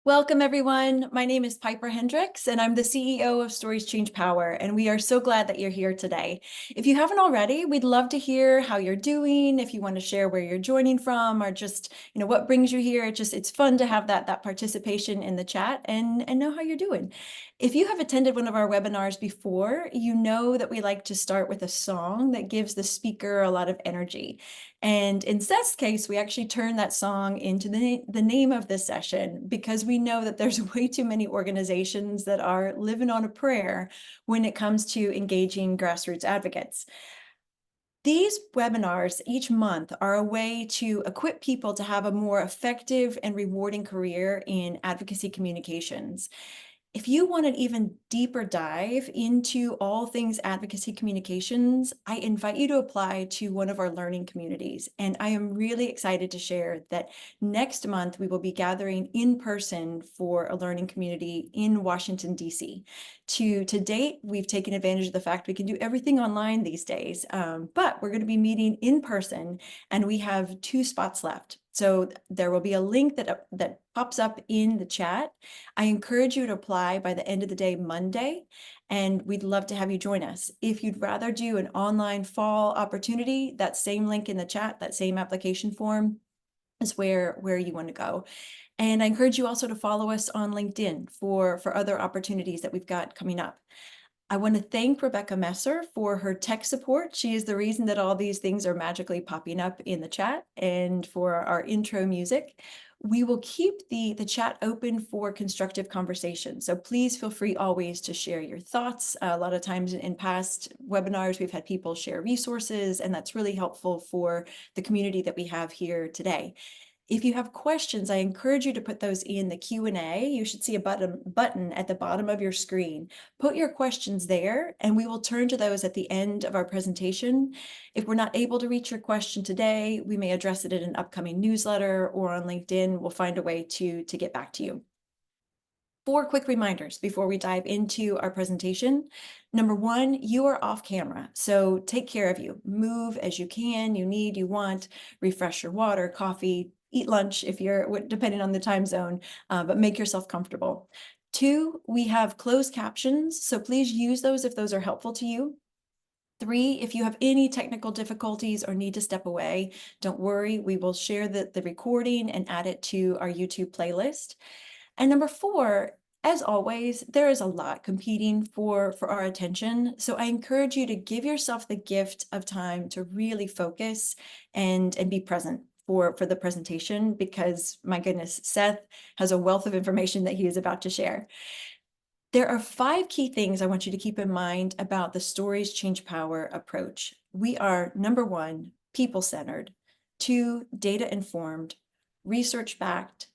Welcome, everyone. My name is Piper Hendricks, and I'm the CEO of Stories Change Power, and we are so glad that you're here today. If you haven't already, we'd love to hear how you're doing, if you want to share where you're joining from, or just, what brings you here. It's fun to have that participation in the chat and know how you're doing. If you have attended one of our webinars before, you know that we like to start with a song that gives the speaker a lot of energy. And in Seth's case, we actually turned that song into the name of this session because we know that there's way too many organizations that are living on a prayer when it comes to engaging grassroots advocates. These webinars each month are a way to equip people to have a more effective and rewarding career in advocacy communications. If you want an even deeper dive into all things advocacy communications, I invite you to apply to one of our learning communities. And I am really excited to share that next month we will be gathering in person for a learning community in Washington, D.C. To date, we've taken advantage of the fact we can do everything online these days, but we're going to be meeting in person, and we have 2 spots left. So there will be a link that pops up in the chat. I encourage you to apply by the end of the day, Monday, and we'd love to have you join us. If you'd rather do an online fall opportunity, that same link in the chat, that same application form is where you want to go. And I encourage you also to follow us on LinkedIn for other opportunities that we've got coming up. I want to thank Rebecca Messer for her tech support. She is the reason that all these things are magically popping up in the chat, and for our intro music. We will keep the chat open for constructive conversation. So please feel free always to share your thoughts. A lot of times in past webinars, we've had people share resources, and that's really helpful for the community that we have here today. If you have questions, I encourage you to put those in the Q&A. You should see a button at the bottom of your screen. Put your questions there, and we will turn to those at the end of our presentation. If we're not able to reach your question today, we may address it in an upcoming newsletter or on LinkedIn. We'll find a way to get back to you. 4 quick reminders before we dive into our presentation. Number 1, you are off camera, so take care of you. Move as you can, you want, refresh your water, coffee, eat lunch if you're, depending on the time zone, but make yourself comfortable. 2, we have closed captions, so please use those if those are helpful to you. 3, if you have any technical difficulties or need to step away, don't worry, we will share the recording and add it to our YouTube playlist. And number 4, as always, there is a lot competing for our attention. So I encourage you to give yourself the gift of time to really focus and be present for the presentation, because my goodness, Seth has a wealth of information that he is about to share. There are 5 key things I want you to keep in mind about the Stories Change Power approach. We are, number 1, people-centered, 2, data-informed, research-backed,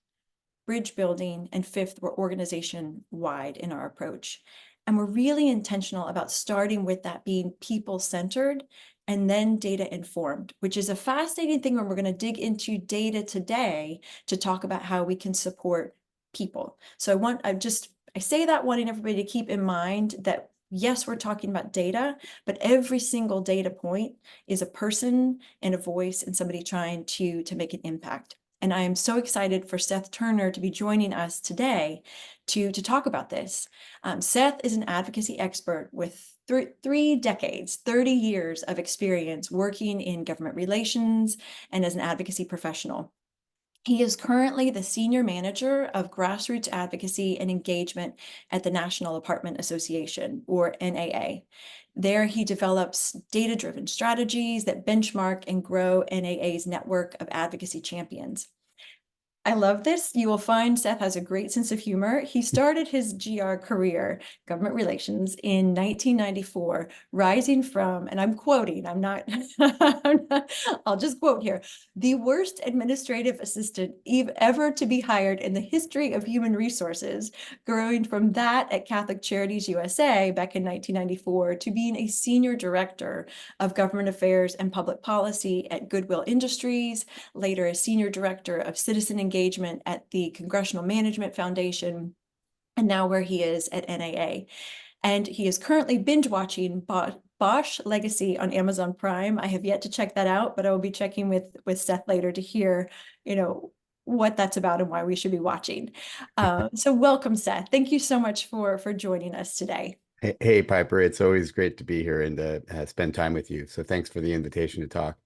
bridge building, and 5th, we're organization-wide in our approach. And we're really intentional about starting with that being people-centered and then data-informed, which is a fascinating thing when we're going to dig into data today to talk about how we can support people. So I say that wanting everybody to keep in mind that yes, we're talking about data, but every single data point is a person and a voice and somebody trying to make an impact. And I am so excited for Seth Turner to be joining us today to talk about this. Seth is an advocacy expert with 3 decades, 30 years of experience working in government relations and as an advocacy professional. He is currently the Senior Manager of Grassroots Advocacy and Engagement at the National Apartment Association, or NAA. There, he develops data-driven strategies that benchmark and grow NAA's network of advocacy champions. I love this. You will find Seth has a great sense of humor. He started his GR career, government relations, in 1994, rising from, and I'm quoting, I'll just quote here, the worst administrative assistant ever to be hired in the history of human resources, growing from that at Catholic Charities USA back in 1994 to being a senior director of government affairs and public policy at Goodwill Industries, later a senior director of citizen engagement at the Congressional Management Foundation, and now where he is at NAA. And he is currently binge watching Bosch Legacy on Amazon Prime. I have yet to check that out, but I will be checking with Seth later to hear, what that's about and why we should be watching. So welcome, Seth. Thank you so much for joining us today. Hey, Piper, it's always great to be here and spend time with you. So thanks for the invitation to talk.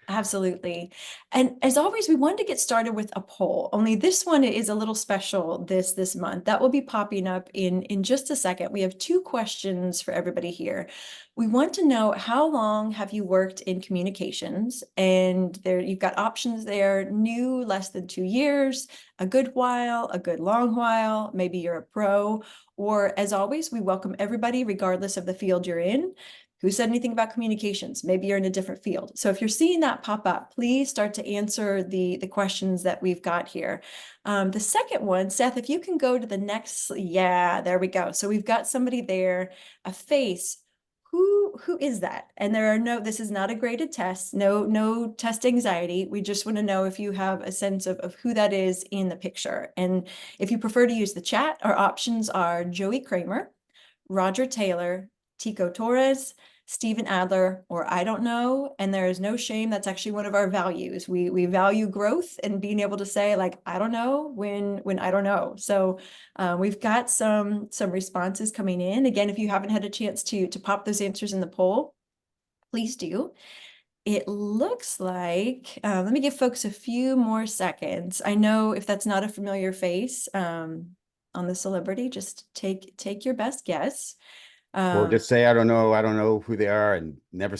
Absolutely. And as always, we wanted to get started with a poll. Only this one is a little special this month. That will be popping up in just a second. We have two questions for everybody here. We want to know, how long have you worked in communications? And there you've got options there: new, less than 2 years, a good while, a good long while, maybe you're a pro. Or as always, we welcome everybody regardless of the field you're in. Who said anything about communications? Maybe you're in a different field. So if you're seeing that pop up, please start to answer the questions that we've got here. The second one, Seth, if you can go to the next, yeah, there we go. So we've got somebody there, a face. Who is that? And there are no, this is not a graded test, no test anxiety. We just want to know if you have a sense of who that is in the picture. And if you prefer to use the chat, our options are Joey Kramer, Roger Taylor, Tico Torres, Stephen Adler, or I don't know. And there is no shame. That's actually one of our values. We value growth and being able to say, like, I don't know when I don't know. So we've got some responses coming in. Again, if you haven't had a chance to pop those answers in the poll, please do. It looks like, let me give folks a few more seconds. I know if that's not a familiar face on the celebrity, just take your best guess. Or Um, just say, I don't know who they are and never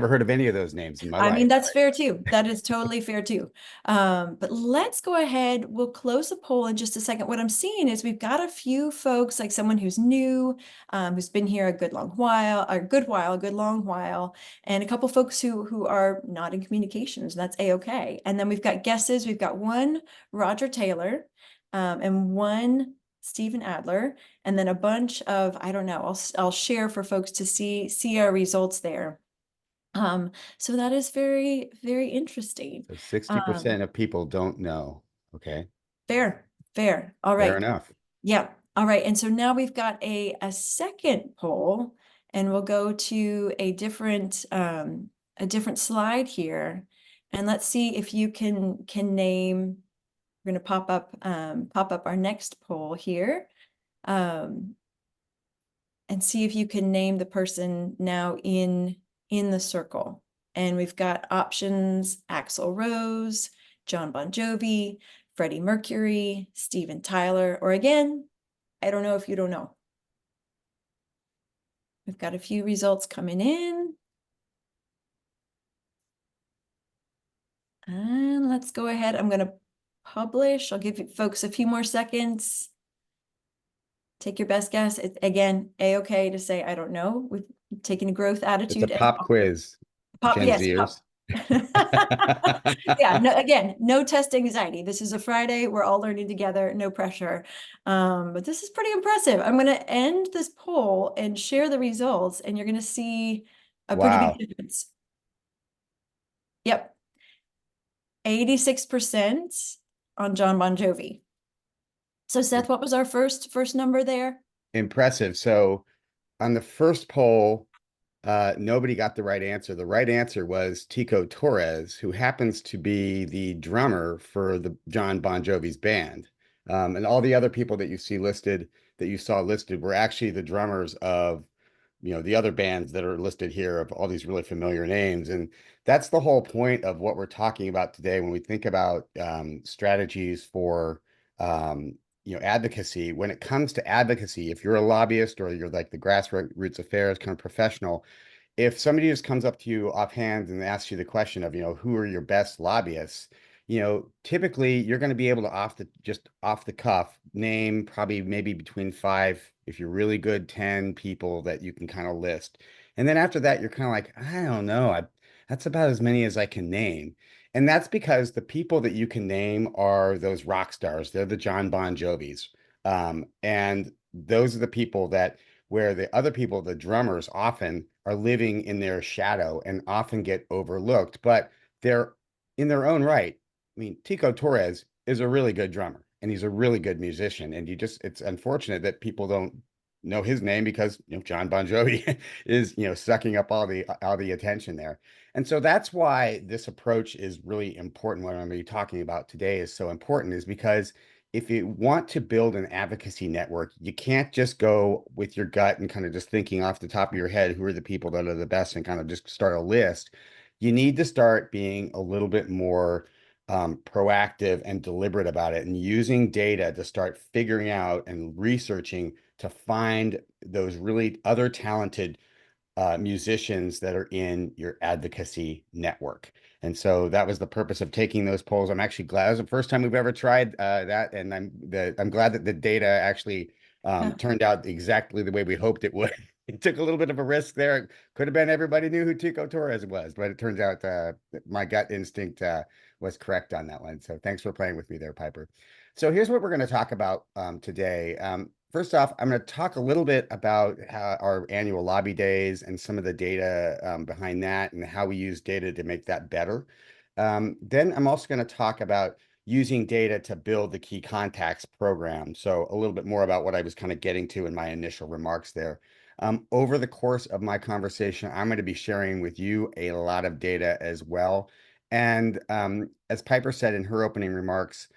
heard of any of those names in my I mean, life. that's fair too. That is totally fair too. But let's go ahead. We'll close the poll in just a second. What I'm seeing is we've got a few folks, like someone who's new, who's been here a good long while, a good long while, and a couple folks who are not in communications. And that's a-okay. And then we've got guesses. We've got one Roger Taylor, and one Stephen Adler, and then a bunch of, I don't know, I'll share for folks to see our results there. So that is very, very interesting. So Um, 60% of people don't know. Okay, fair, fair. All fair right. enough. Yeah. All right. And so now we've got a second poll, and we'll go to a different slide here. And let's see if you can name, we're going to pop up our next poll here. Um, and see if you can name the person now in the circle. And we've got options: Axl Rose, John Bon Jovi, Freddie Mercury, Steven Tyler, or again, I don't know if you don't know. We've got a few results coming in. And let's go ahead. I'm going to publish. I'll give you folks a few more seconds. Take your best guess. Again, a-okay to say, I don't know. We've taken a growth It's a attitude. pop quiz, Pop, Gen yes, pop. Zers. Yeah, no, again, no test anxiety. This is a Friday. We're all learning together, no pressure. But this is pretty impressive. I'm going to end this poll and share the results, and you're going to see a pretty big Wow. difference. Yep. 86% on John Bon Jovi. So Seth, what was our first number there? Impressive. So on the first poll, nobody got the right answer. The right answer was Tico Torres, who happens to be the drummer for the John Bon Jovi's band. And all the other people that you saw listed were actually the drummers of, the other bands that are listed here of all these really familiar names. And that's the whole point of what we're talking about today when we think about strategies for advocacy. When it comes to advocacy, if you're a lobbyist or you're like the grassroots affairs kind of professional, if somebody just comes up to you offhand and asks you the question of, who are your best lobbyists, typically you're going to be able to just off the cuff name probably maybe between five, if you're really good, 10 people that you can kind of list. And then after that, you're kind of like, I don't know, that's about as many as I can name. And that's because the people that you can name are those rock stars. They're the John Bon Jovis. And those are the people that where the other people, the drummers, often are living in their shadow and often get overlooked, but they're in their own right. I mean, Tico Torres is a really good drummer and he's a really good musician. And it's unfortunate that people don't know his name because John Bon Jovi is sucking up all the attention there. And so that's why this approach is really important. What I'm going to be talking about today is so important, is because if you want to build an advocacy network, you can't just go with your gut and kind of just thinking off the top of your head who are the people that are the best and kind of just start a list. You need to start being a little bit more proactive and deliberate about it, and using data to start figuring out and researching to find those really other talented musicians that are in your advocacy network. And so that was the purpose of taking those polls. I'm actually glad it was the first time we've ever tried that, and I'm glad that the data actually turned out exactly the way we hoped it would. It took a little bit of a risk there. It could have been everybody knew who Tico Torres was, but it turns out my gut instinct was correct on that one. So thanks for playing with me there, Piper. So here's what we're going to talk about today. First off, I'm going to talk a little bit about our annual lobby days and some of the data behind that and how we use data to make that better. Then I'm also going to talk about using data to build the key contacts program. So a little bit more about what I was kind of getting to in my initial remarks there. Over the course of my conversation, I'm going to be sharing with you a lot of data as well. And as Piper said in her opening remarks,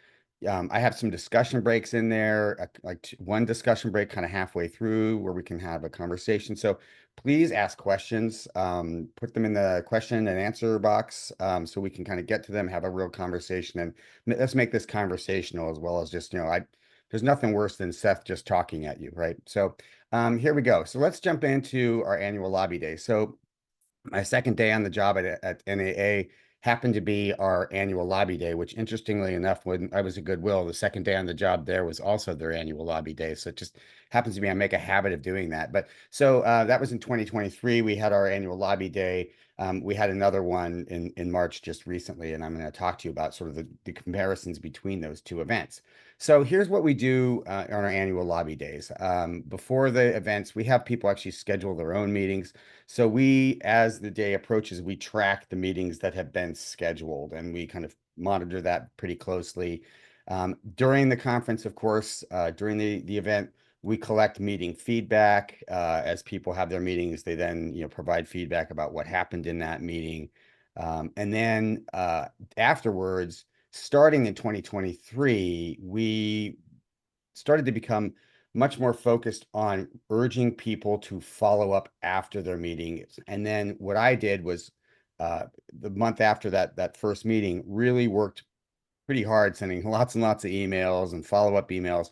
I have some discussion breaks in there, like one discussion break kind of halfway through where we can have a conversation. So please ask questions, put them in the question and answer box so we can kind of get to them, have a real conversation, and let's make this conversational as well as just, there's nothing worse than Seth just talking at you, right? So here we go. So let's jump into our annual lobby day. So my second day on the job at NAA happened to be our annual lobby day, which interestingly enough, when I was at Goodwill, the second day on the job there was also their annual lobby day. So it just happens to be, I make a habit of doing that. But so that was in 2023. We had our annual lobby day. We had another one in March just recently, and I'm going to talk to you about sort of the comparisons between those two events. So here's what we do on our annual lobby days. Before the events, we have people actually schedule their own meetings. So we, as the day approaches, we track the meetings that have been scheduled, and we kind of monitor that pretty closely. During the conference, of course, during the event, we collect meeting feedback. As people have their meetings, they then provide feedback about what happened in that meeting. And then afterwards, starting in 2023, we started to become much more focused on urging people to follow up after their meetings. And then what I did was the month after that first meeting, really worked pretty hard, sending lots and lots of emails and follow-up emails,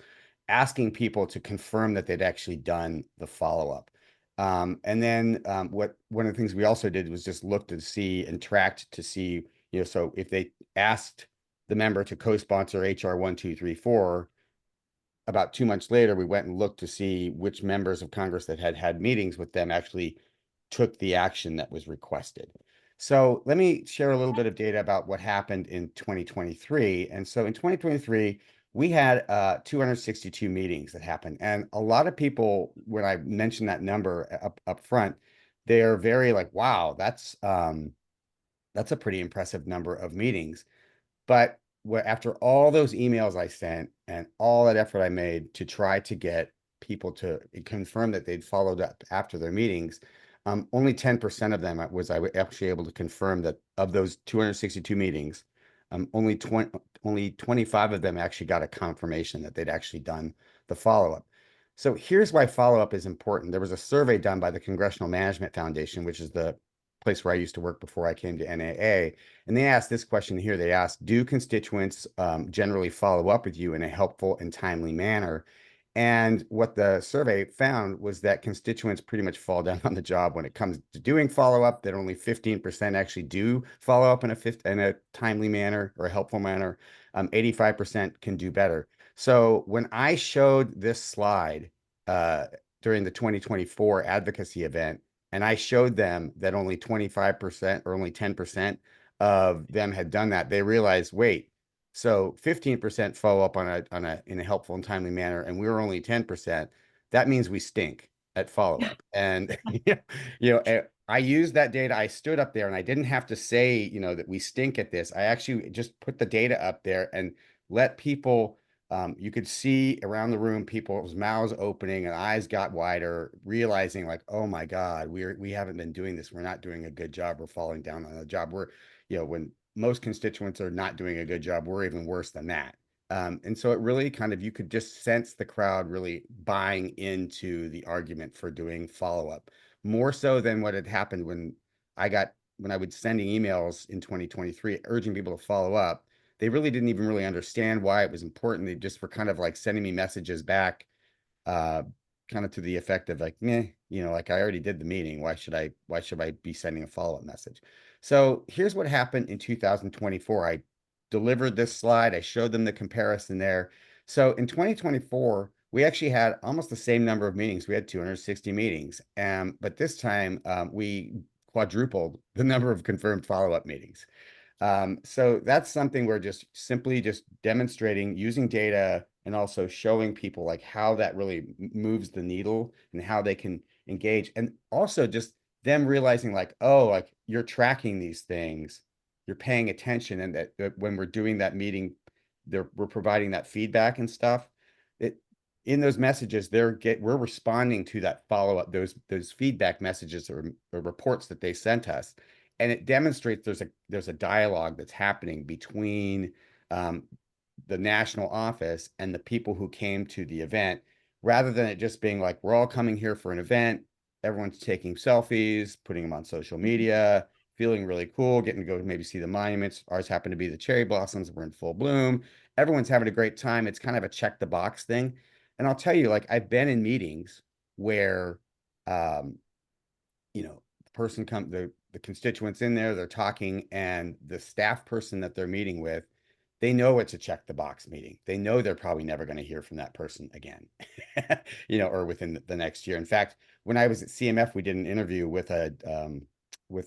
asking people to confirm that they'd actually done the follow-up. And then one of the things we also did was just look to see and tracked to see, so if they asked the member to co-sponsor HR 1234, about 2 months later, we went and looked to see which members of Congress that had had meetings with them actually took the action that was requested. So let me share a little bit of data about what happened in 2023. And so in 2023, we had 262 meetings that happened. And a lot of people, when I mentioned that number up front, they're very like, wow, that's a pretty impressive number of meetings. But after all those emails I sent and all that effort I made to try to get people to confirm that they'd followed up after their meetings, only 10% of them was I actually able to confirm that of those 262 meetings, only 25 of them actually got a confirmation that they'd actually done the follow-up. So here's why follow-up is important. There was a survey done by the Congressional Management Foundation, which is the place where I used to work before I came to NAA. And they asked this question here. They asked, do constituents generally follow up with you in a helpful and timely manner? And what the survey found was that constituents pretty much fall down on the job when it comes to doing follow-up, that only 15% actually do follow up in a timely manner or a helpful manner. 85% can do better. So when I showed this slide during the 2024 advocacy event, and I showed them that only 25% or only 10% of them had done that, they realized, wait, so 15% follow up in a helpful and timely manner, and we were only 10%. That means we stink at follow up. And I used that data. I stood up there and I didn't have to say, that we stink at this. I actually just put the data up there and let people You could see around the room people's mouths opening and eyes got wider, realizing like, oh my God, we haven't been doing this. We're not doing a good job. We're falling down on the job. When most constituents are not doing a good job, we're even worse than that. And so it really kind of, you could just sense the crowd really buying into the argument for doing follow-up, more so than what had happened when I would sending emails in 2023 urging people to follow up. They really didn't even really understand why it was important. They just were kind of like sending me messages back, uh, kind of to the effect of like, meh, like I already did the meeting. Why should I be sending a follow-up message? So here's what happened in 2024. I delivered this slide. I showed them the comparison there. So in 2024, we actually had almost the same number of meetings. We had 260 meetings. But this time we quadrupled the number of confirmed follow-up meetings. So that's something we're just simply just demonstrating using data and also showing people like how that really moves the needle and how they can engage. And also just them realizing like, oh, like you're tracking these things, you're paying attention, and that when we're doing that meeting, we're providing that feedback and stuff. It in those messages, we're responding to that follow-up, those feedback messages or reports that they sent us, and it demonstrates there's a dialogue that's happening between um, the national office and the people who came to the event, rather than it just being like we're all coming here for an event, everyone's taking selfies, putting them on social media, feeling really cool, getting to go maybe see the monuments. Ours happen to be the cherry blossoms. We're in full bloom. Everyone's having a great time. It's kind of a check the box thing. And I'll tell you, like I've been in meetings where um, the person the constituents in there, they're talking, and the staff person that they're meeting with, they know it's a check the box meeting. They know they're probably never going to hear from that person again, or within the next year. In fact, when I was at CMF, we did an interview with a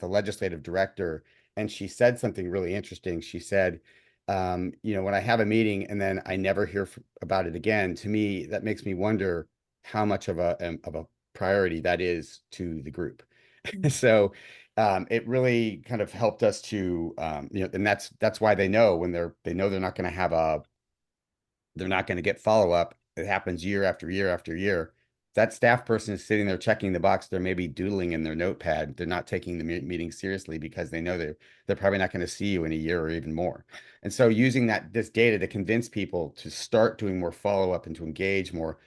legislative director, and she said something really interesting. She said, when I have a meeting and then I never hear about it again, to me, that makes me wonder how much of a priority that is to the group. So it really kind of helped us to and that's why they know when they know they're not going to get follow up. It happens year after year after year. That staff person is sitting there checking the box. They're maybe doodling in their notepad. They're not taking the meeting seriously because they know they're probably not going to see you in a year or even more. And so using this data to convince people to start doing more follow up and to engage more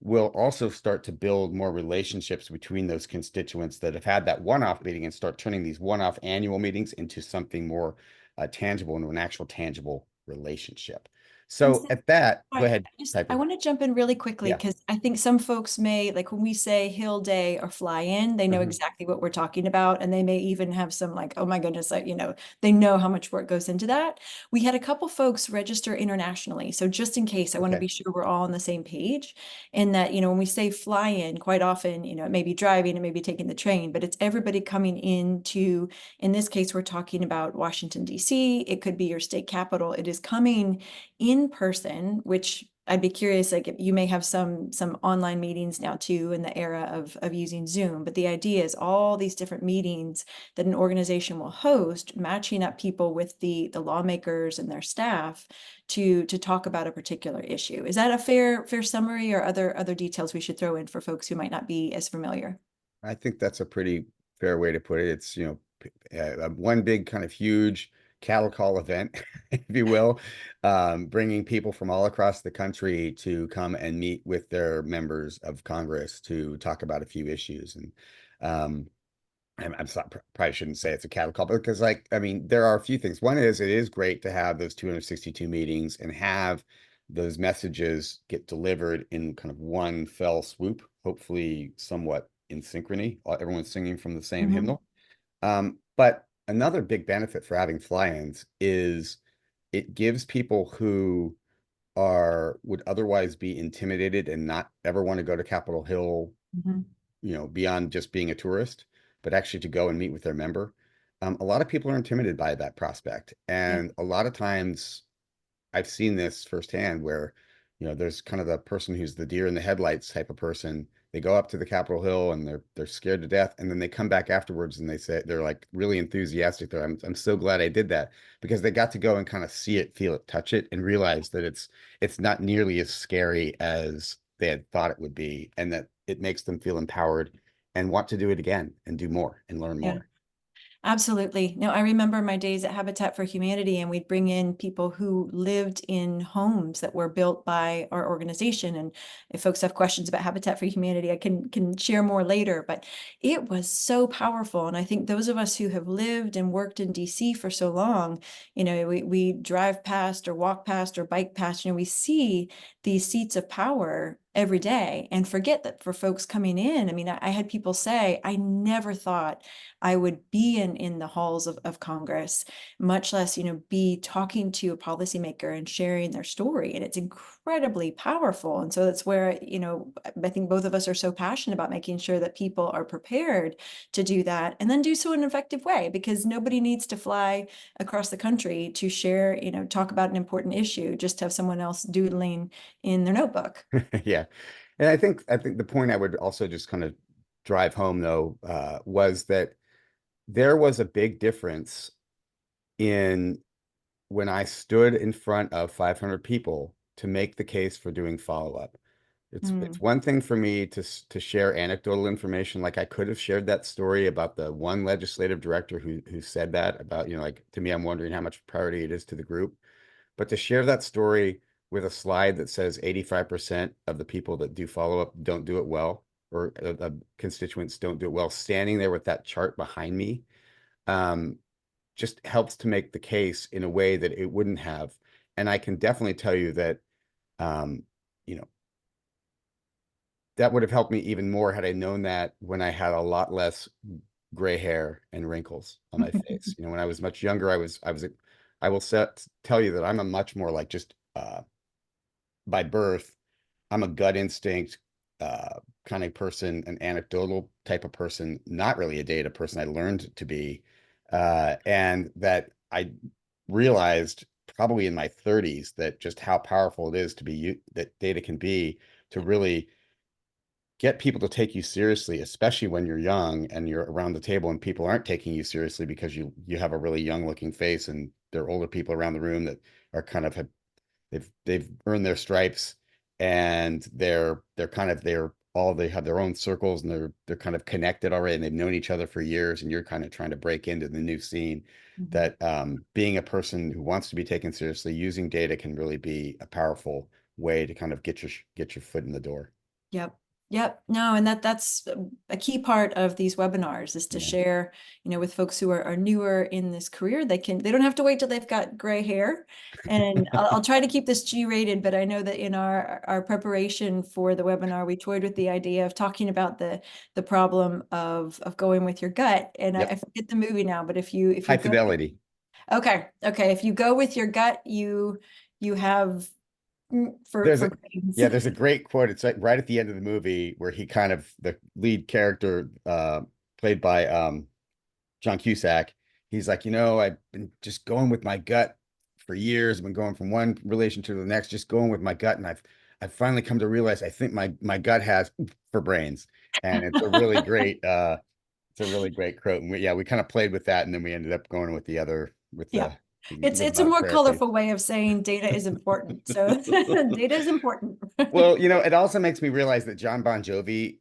will also start to build more relationships between those constituents that have had that one-off meeting and start turning these one-off annual meetings into something more tangible, into an actual tangible relationship. And So at that, go I ahead, I Piper. want to jump in really quickly Yeah. because I think some folks may, like when we say Hill Day or Fly In, they know Mhm. exactly what we're talking about. And they may even have some like, oh my goodness, they know how much work goes into that. We had a couple folks register internationally. So just in case, I want to Okay. be sure we're all on the same page. And that, when we say fly in, quite often, it may be driving, it may be taking the train, but it's everybody coming into, in this case, we're talking about Washington, D.C. It could be your state capital. It is coming in person, which I'd be curious, like you may have some online meetings now too in the era of using Zoom, but the idea is all these different meetings that an organization will host, matching up people with the lawmakers and their staff to talk about a particular issue. Is that a fair summary, or other details we should throw in for folks who might not be as familiar? I think that's a pretty fair way to put it. It's, one big kind of huge cattle call event, if you will, bringing people from all across the country to come and meet with their members of Congress to talk about a few issues. And um, probably shouldn't say it's a cattle call, because like, I mean, there are a few things. One is it is great to have those 262 meetings and have those messages get delivered in kind of one fell swoop, hopefully somewhat in synchrony. Everyone's singing from the same Mhm. hymnal. But another big benefit for having fly-ins is it gives people who would otherwise be intimidated and not ever want to go to Capitol Hill, Mhm. beyond just being a tourist, but actually to go and meet with their member. A lot of people are intimidated by that prospect. Yeah. And a lot of times I've seen this firsthand where, there's kind of the person who's the deer in the headlights type of person they go up to the Capitol Hill and they're scared to death, and then they come back afterwards and they say they're like really enthusiastic. I'm so glad I did that, because they got to go and kind of see it, feel it, touch it, and realize that it's not nearly as scary as they had thought it would be, and that it makes them feel empowered and want to do it again and do more and learn Yeah. more. Absolutely. No, I remember my days at Habitat for Humanity, and we'd bring in people who lived in homes that were built by our organization. And if folks have questions about Habitat for Humanity, I can share more later. But it was so powerful. And I think those of us who have lived and worked in DC for so long, we drive past or walk past or bike past, we see these seats of power every day and forget that for folks coming in. I mean, I had people say, I never thought I would be in the halls of Congress, much less, be talking to a policymaker and sharing their story. And it's incredibly powerful. And so that's where, I think both of us are so passionate about making sure that people are prepared to do that and then do so in an effective way, because nobody needs to fly across the country to share, talk about an important issue, just to have someone else doodling in their notebook. Yeah. And I think the point I would also just kind of drive home though, was that there was a big difference in when I stood in front of 500 people to make the case for doing follow-up. It's Mm, one thing for me to share anecdotal information, like I could have shared that story about the one legislative director who said that about, like, to me, I'm wondering how much priority it is to the group. But to share that story with a slide that says 85% of the people that do follow-up don't do it well, or constituents don't do it well, standing there with that chart behind me, um, just helps to make the case in a way that it wouldn't have. And I can definitely tell you that, um, you know, that would have helped me even more had I known that when I had a lot less gray hair and wrinkles on my face. When I was much younger, I will tell you that I'm a much more like just by birth, I'm a gut instinct kind of person, an anecdotal type of person, not really a data person. I learned to be, and that I realized probably in my 30s that just how powerful it is to be that data can be to really get people to take you seriously, especially when you're young and you're around the table and people aren't taking you seriously because you have a really young looking face, and there are older people around the room that are kind of they've earned their stripes, and they have their own circles, and they're kind of connected already, and they've known each other for years, and you're kind of trying to break into the new scene. mhm. That being a person who wants to be taken seriously, using data can really be a powerful way to kind of get your foot in the door. Yep. Yep. No, and that's a key part of these webinars is to Yeah. share, with folks who are newer in this career. They don't have to wait till they've got gray hair. And I'll try to keep this G-rated, but I know that in our preparation for the webinar, we toyed with the idea of talking about the problem of going with your gut. And I Yep. forget the movie now, but if you High go, fidelity. okay, if you go with your gut, you have There's for a brains. Yeah, there's a great quote. It's like right at the end of the movie where he kind of the lead character, played by John Cusack. He's like, I've been just going with my gut for years. I've been going from one relation to the next, just going with my gut, and I've finally come to realize I think my gut has for brains, and it's a really great quote. And we kind of played with that, and then we ended up going with the other with Yeah. the live It's a by the more prayer piece. colorful way of saying data is important. So data is important. Well, it also makes me realize that John Bon Jovi,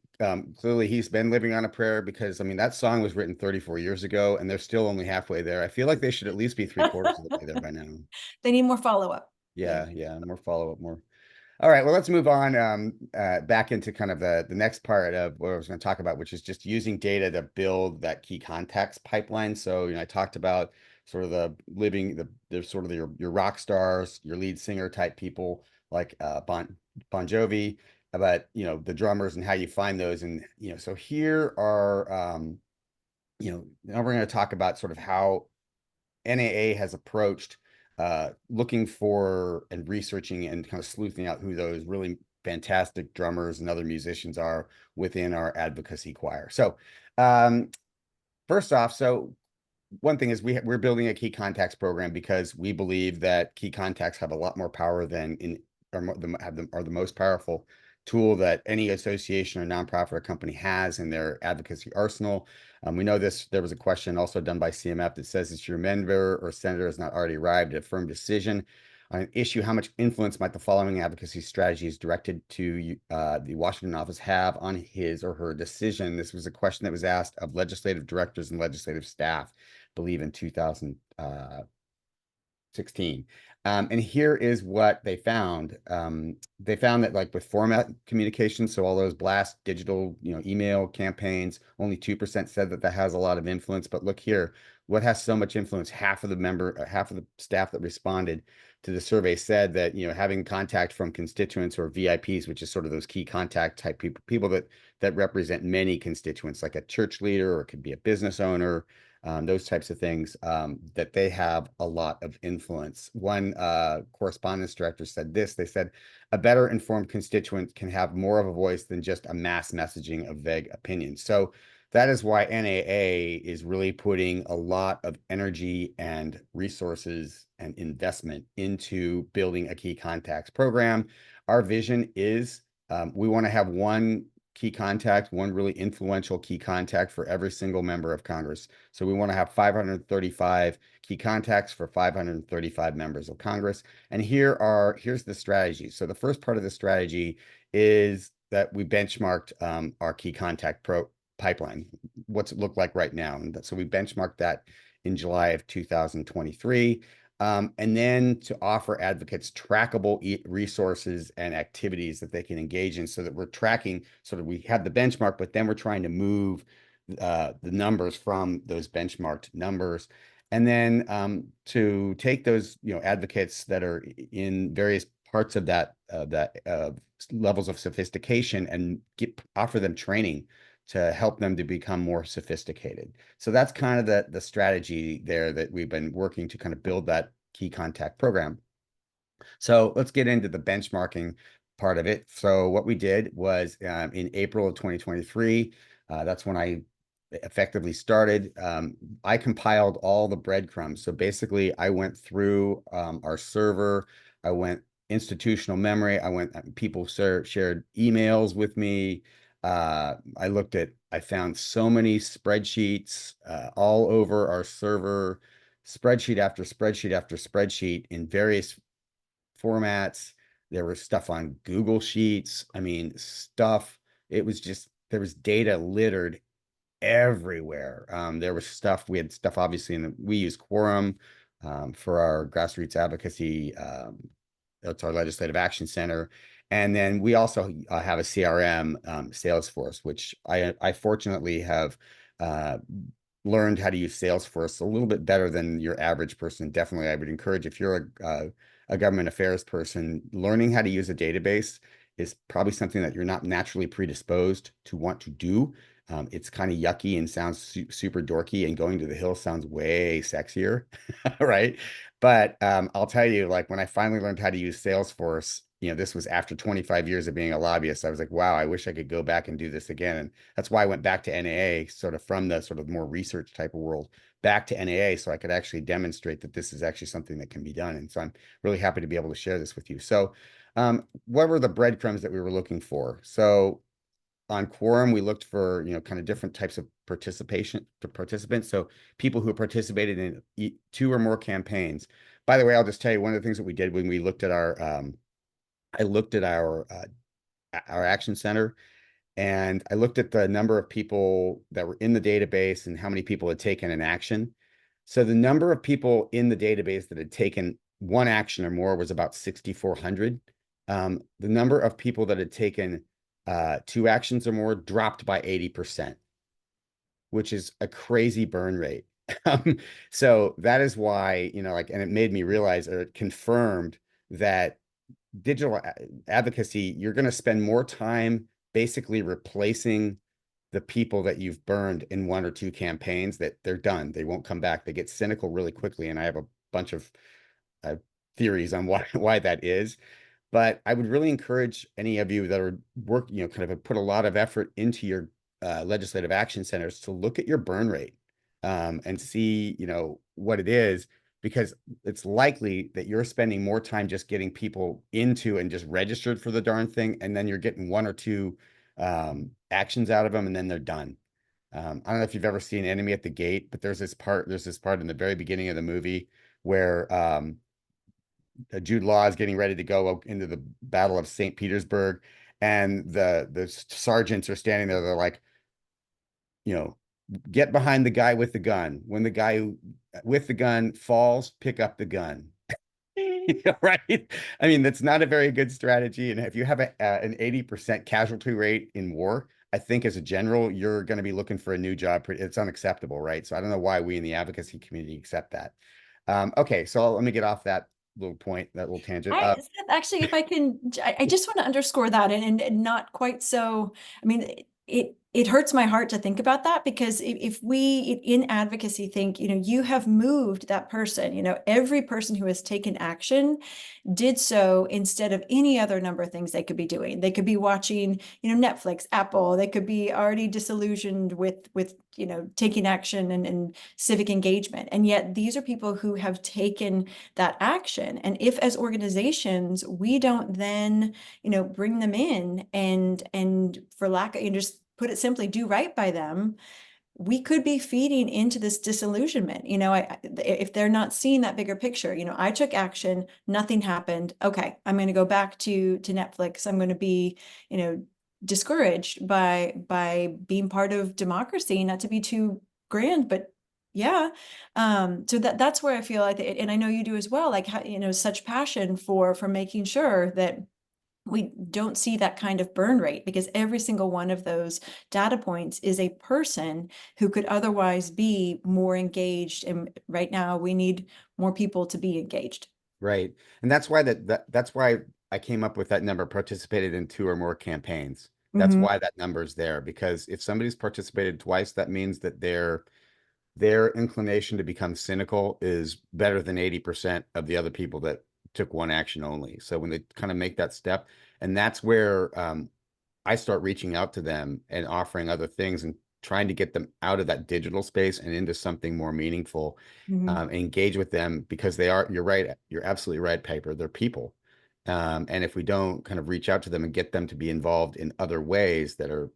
clearly he's been living on a prayer, because I mean that song was written 34 years ago and they're still only halfway there. I feel like they should at least be three-quarters of the way there by now. They need more follow-up. Yeah, yeah, more follow-up, more. All right, well, let's move on back into kind of the next part of what I was going to talk about, which is just using data to build that key contacts pipeline. So, I talked about sort of there's sort of your rock stars, your lead singer type people like Bon Jovi, about, the drummers and how you find those. And, so here are, now we're going to talk about sort of how NAA has approached looking for and researching and kind of sleuthing out who those really fantastic drummers and other musicians are within our advocacy choir. So, first off, one thing is we're building a key contacts program because we believe that key contacts have a lot more power than are the most powerful tool that any association or nonprofit or company has in their advocacy arsenal. We know this, there was a question also done by CMF that says, if your member or senator has not already arrived at a firm decision on an issue, how much influence might the following advocacy strategies directed to the Washington office have on his or her decision? This was a question that was asked of legislative directors and legislative staff, I believe in 2016. And here is what they found. They found that like with format communication, so all those blast digital, email campaigns, only 2% said that that has a lot of influence. But look here, what has so much influence? Half of the staff that responded to the survey said that, having contact from constituents or VIPs, which is sort of those key contact type people that represent many constituents, like a church leader, or it could be a business owner, those types of things, that they have a lot of influence. One correspondence director said this, they said, a better informed constituent can have more of a voice than just a mass messaging of vague opinions. So that is why NAA is really putting a lot of energy and resources and investment into building a key contacts program. Our vision is we want to have one key contact, one really influential key contact for every single member of Congress. So we want to have 535 key contacts for 535 members of Congress. And here's the strategy. So the first part of the strategy is that we benchmarked our key contact pipeline. What's it look like right now? And so we benchmarked that in July of 2023. And then to offer advocates trackable resources and activities that they can engage in, so that we're tracking, sort of we have the benchmark, but then we're trying to move the numbers from those benchmarked numbers. And then to take those advocates that are in various parts of that levels of sophistication and offer them training to help them to become more sophisticated. So that's kind of the strategy there that we've been working to kind of build that key contact program. So let's get into the benchmarking part of it. So what we did was in April of 2023, that's when I effectively started. I compiled all the breadcrumbs. So basically I went through our server, I went institutional memory, people shared emails with me. I found so many spreadsheets all over our server, spreadsheet after spreadsheet after spreadsheet in various formats. There was stuff on Google Sheets. I mean, it was just, there was data littered everywhere. We had stuff obviously we use Quorum for our grassroots advocacy. That's our Legislative Action Center. And then we also have a CRM, Salesforce, which I fortunately have learned how to use Salesforce a little bit better than your average person. Definitely, I would encourage, if you're a government affairs person, learning how to use a database is probably something that you're not naturally predisposed to want to do. It's kind of yucky and sounds super dorky, and going to the hill sounds way sexier, right? But I'll tell you, like when I finally learned how to use Salesforce, this was after 25 years of being a lobbyist. I was like, wow, I wish I could go back and do this again. And that's why I went back to NAA, sort of from the sort of more research type of world, back to NAA, so I could actually demonstrate that this is actually something that can be done. And so I'm really happy to be able to share this with you. So what were the breadcrumbs that we were looking for? So on Quorum, we looked for, kind of different types of participants. So people who participated in 2 or more campaigns. By the way, I'll just tell you one of the things that we did when we looked at I looked at our Action Center, and I looked at the number of people that were in the database and how many people had taken an action. So the number of people in the database that had taken one action or more was about 6,400. The number of people that had taken 2 actions or more dropped by 80%, which is a crazy burn rate. So that is why, and it made me realize, or it confirmed, that digital advocacy, you're going to spend more time basically replacing the people that you've burned in 1 or 2 campaigns, that they're done. They won't come back. They get cynical really quickly. And I have a bunch of theories on why that is. But I would really encourage any of you that are kind of have put a lot of effort into your legislative action centers to look at your burn rate and see, what it is. because it's likely that you're spending more time just getting people into and just registered for the darn thing, and then you're getting one or two actions out of them, and then they're done. I don't know if you've ever seen Enemy at the Gate, but there's this part in the very beginning of the movie where Jude Law is getting ready to go into the Battle of St. Petersburg, and the sergeants are standing there. They're like, you know, get behind the guy with the gun. When the guy with the gun falls, pick up the gun. Right? I mean, that's not a very good strategy. And if you have an 80% casualty rate in war, I think as a general, you're going to be looking for a new job. It's unacceptable, right? So I don't know why we in the advocacy community accept that. Okay, so let me get off that little point, that little tangent. Seth, actually, if I can, I just want to underscore that and not quite so, I mean, it hurts my heart to think about that, because if we in advocacy think, you have moved that person, every person who has taken action did so instead of any other number of things they could be doing. They could be watching, Netflix, Apple. They could be already disillusioned with taking action and civic engagement. And yet these are people who have taken that action. And if as organizations, we don't then, bring them in and for lack of, just put it simply, do right by them, we could be feeding into this disillusionment. If they're not seeing that bigger picture, I took action, nothing happened. Okay, I'm going to go back to Netflix. I'm going to be, discouraged by being part of democracy, not to be too grand, but yeah. So that's where I feel like, and I know you do as well, like, such passion for making sure that we don't see that kind of burn rate, because every single one of those data points is a person who could otherwise be more engaged. And right now we need more people to be engaged. Right. And that's why that's why I came up with that number, participated in 2 or more campaigns. That's Mhm. why that number is there, because if somebody's participated twice, that means that their inclination to become cynical is better than 80% of the other people that took one action only. So when they kind of make that step, and that's where I start reaching out to them and offering other things and trying to get them out of that digital space and into something more meaningful, Mhm. engage with them, because you're right, you're absolutely right, Piper, they're people. And if we don't kind of reach out to them and get them to be involved in other ways that are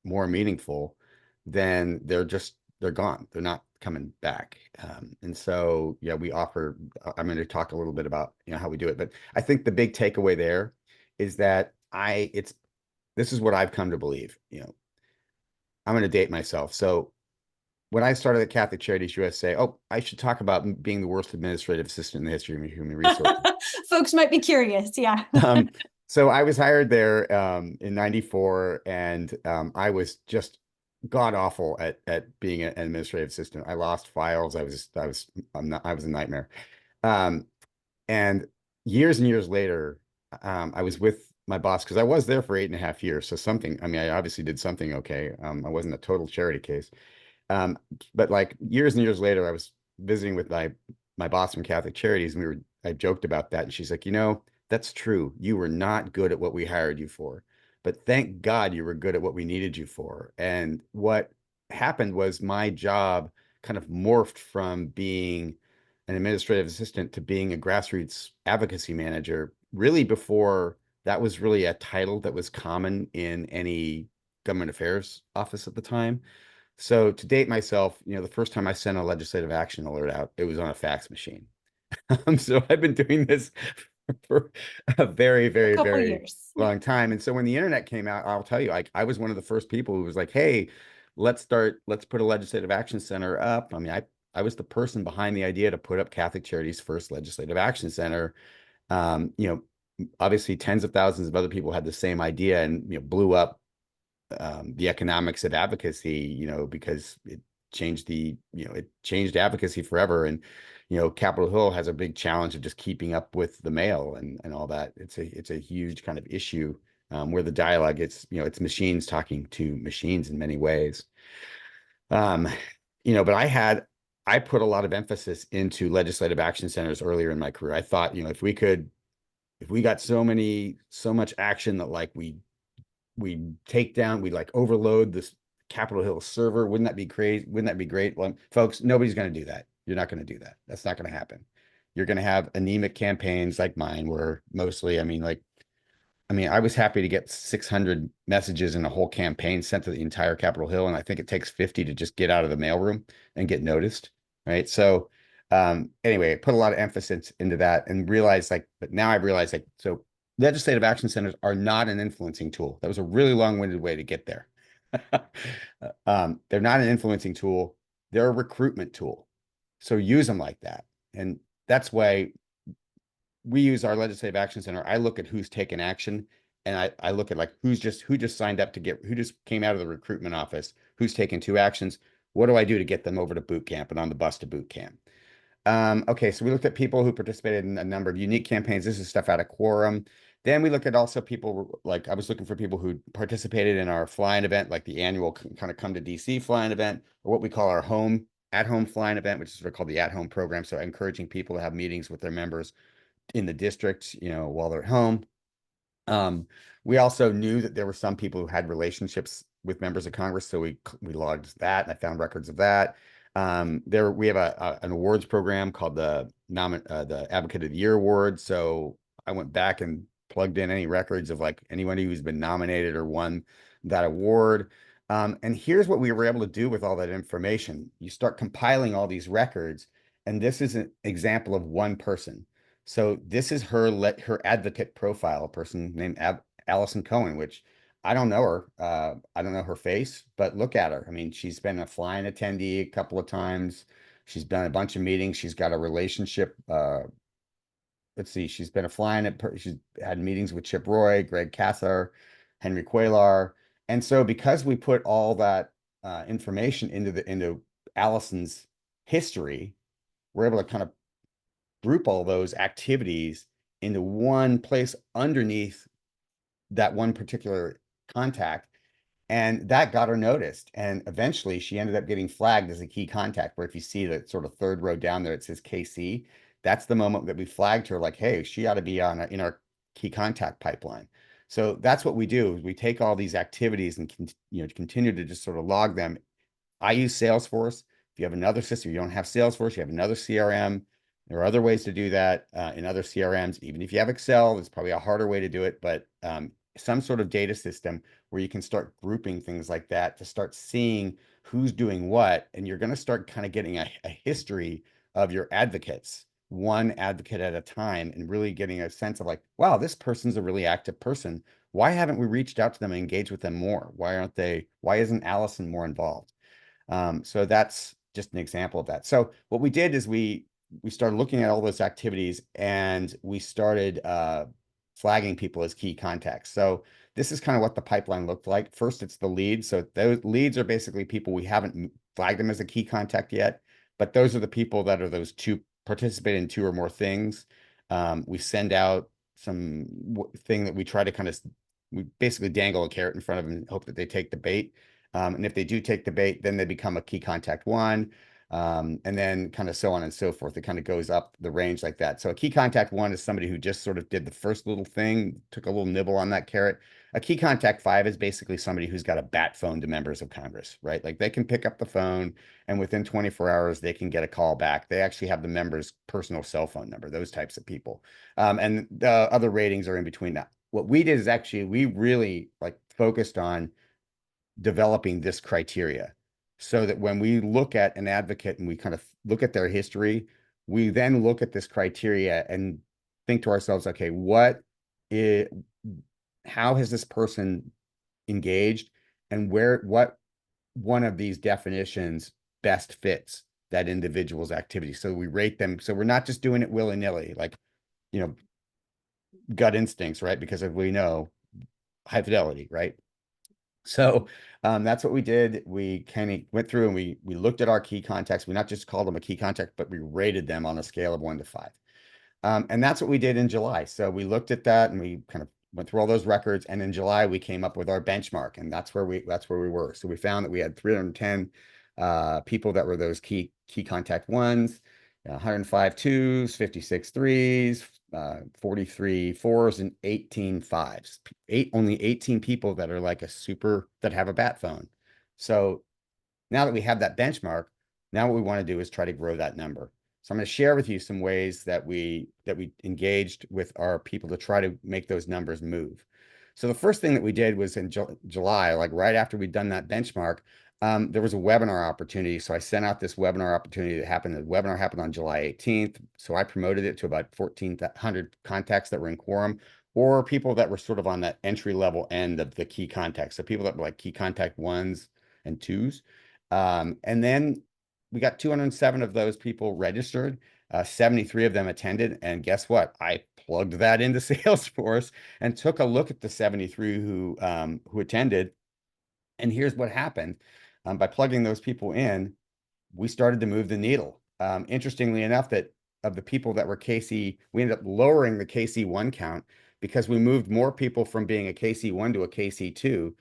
more meaningful, then they're gone. They're not coming back. And so, yeah, I'm going to talk a little bit about, how we do it. But I think the big takeaway there is that this is what I've come to believe. I'm going to date myself. So when I started at Catholic Charities USA, I should talk about being the worst administrative assistant in the history of human resources. Folks might be curious. Yeah. Um, so I was hired there in '94, and I was just god awful at being an administrative assistant. I lost files. I was a nightmare. Um, and years and years later, I was with my boss, because I was there for 8.5 years. So something, I mean, I obviously did something okay. I wasn't a total charity case. Um, but like years and years later, I was visiting with my boss from Catholic Charities, and I joked about that, and she's like, that's true. You were not good at what we hired you for, but thank God you were good at what we needed you for. And what happened was my job kind of morphed from being an administrative assistant to being a grassroots advocacy manager, really before that was really a title that was common in any government affairs office at the time. So to date myself, the first time I sent a legislative action alert out, it was on a fax machine. So I've been doing this for a very, A very, couple very years. long time. And so when the internet came out, I'll tell you, I was one of the first people who was like, hey, let's put a legislative action center up. I mean, I was the person behind the idea to put up Catholic Charities' first legislative action center. Um, you Obviously tens of thousands of other people had the same idea, and blew up the economics of advocacy, because it changed advocacy forever. And, Capitol Hill has a big challenge of just keeping up with the mail and all that. It's a huge kind of issue, where the dialogue, it's machines talking to machines in many ways. Um, but I put a lot of emphasis into legislative action centers earlier in my career. I thought, if we got so much action that like we like overload this Capitol Hill server. Wouldn't that be crazy? Wouldn't that be great? Well, folks, nobody's going to do that. You're not going to do that. That's not going to happen. You're going to have anemic campaigns like mine, where mostly, I was happy to get 600 messages in a whole campaign sent to the entire Capitol Hill, and I think it takes 50 to just get out of the mailroom and get noticed, right? So, anyway, put a lot of emphasis into that and realized but now I've realized so legislative action centers are not an influencing tool. That was a really long-winded way to get there. They're not an influencing tool. They're a recruitment tool. So use them like that. And that's why we use our legislative action center. I look at who's taken action, and I look at who just signed up who just came out of the recruitment office, who's taken 2 actions. What do I do to get them over to boot camp and on the bus to boot camp? Okay, so we looked at people who participated in a number of unique campaigns. This is stuff out of Quorum. Then we looked at also people, I was looking for people who participated in our flying event, like the annual kind of come to DC flying event, or what we call our at-home flying event, which is what we call the at-home program. So encouraging people to have meetings with their members in the district, while they're at home. We also knew that there were some people who had relationships with members of Congress, so we logged that, and I found records of that. We have an awards program called the Advocate of the Year Award. So I went back and plugged in any records of anybody who's been nominated or won that award. And here's what we were able to do with all that information. You start compiling all these records, and this is an example of one person. So this is her advocate profile, a person named Allison Cohen, which I don't know her. I don't know her face, but look at her. I mean, she's been a flying attendee a couple of times. She's done a bunch of meetings. She's got a relationship. Let's see. She's been she's had meetings with Chip Roy, Greg Cassar, Henry Cuellar. And so because we put all that information into Allison's history, we're able to kind of group all those activities into one place underneath that one particular contact. And that got her noticed. And eventually she ended up getting flagged as a key contact, where if you see the sort of third row down there, it says KC. That's the moment that we flagged her, hey, she ought to be in our key contact pipeline. So that's what we do, is we take all these activities and continue to just sort of log them. I use Salesforce. If you have another system, you don't have Salesforce, you have another CRM. There are other ways to do that in other CRMs. Even if you have Excel, it's probably a harder way to do it, but some sort of data system where you can start grouping things like that to start seeing who's doing what. And you're going to start kind of getting a history of your advocates, one advocate at a time, and really getting a sense of wow, this person's a really active person. Why haven't we reached out to them and engaged with them more? Why isn't Allison more involved? So that's just an example of that. So what we did is we started looking at all those activities, and we started flagging people as key contacts. So this is kind of what the pipeline looked like. First, it's the leads. So those leads are basically people we haven't flagged them as a key contact yet, but those are the people that are those two participate in 2 or more things. We send out some thing that we try to we basically dangle a carrot in front of them and hope that they take the bait. And if they do take the bait, then they become a key contact 1. And then kind of so on and so forth. It kind of goes up the range like that. So a key contact 1 is somebody who just sort of did the first little thing, took a little nibble on that carrot. A key contact 5 is basically somebody who's got a bat phone to members of Congress, right? They can pick up the phone, and within 24 hours, they can get a call back. They actually have the member's personal cell phone number, those types of people. And the other ratings are in between that. What we did is actually, we really focused on developing this criteria, so that when we look at an advocate and we kind of look at their history, we then look at this criteria and think to ourselves, okay, how has this person engaged, and what one of these definitions best fits that individual's activity? So we rate them. So we're not just doing it willy-nilly, gut instincts, right? Because as we know, high fidelity, right? So that's what we did. We kind of went through and we looked at our key contacts. We not just called them a key contact, but we rated them on a scale of 1 to 5. And that's what we did in July. So we looked at that and we kind of went through all those records. And in July, we came up with our benchmark, and that's where we were. So we found that we had 310 people that were those key contact 1s, 105 2s, 56 3s, 43 4s, and 18 5s. Only 18 people that are that have a bat phone. So now that we have that benchmark, Now what we want to do is try to grow that number. So I'm going to share with you some ways that we engaged with our people to try to make those numbers move. So the first thing that we did was in July, like right after we'd done that benchmark, there was a webinar opportunity. So I sent out this webinar opportunity that happened. The webinar happened on July 18th. So I promoted it to about 1,400 contacts that were in quorum, or people that were sort of on that entry level end of the key contacts. So people that were like key contact ones and twos. And then we got 207 of those people registered. 73 of them attended. And guess what? I plugged that into Salesforce and took a look at the 73 who attended. And here's what happened. By plugging those people in, we started to move the needle. Interestingly enough, that of the people that were KC, we ended up lowering the KC1 count because we moved more people from being a KC1 to a KC2,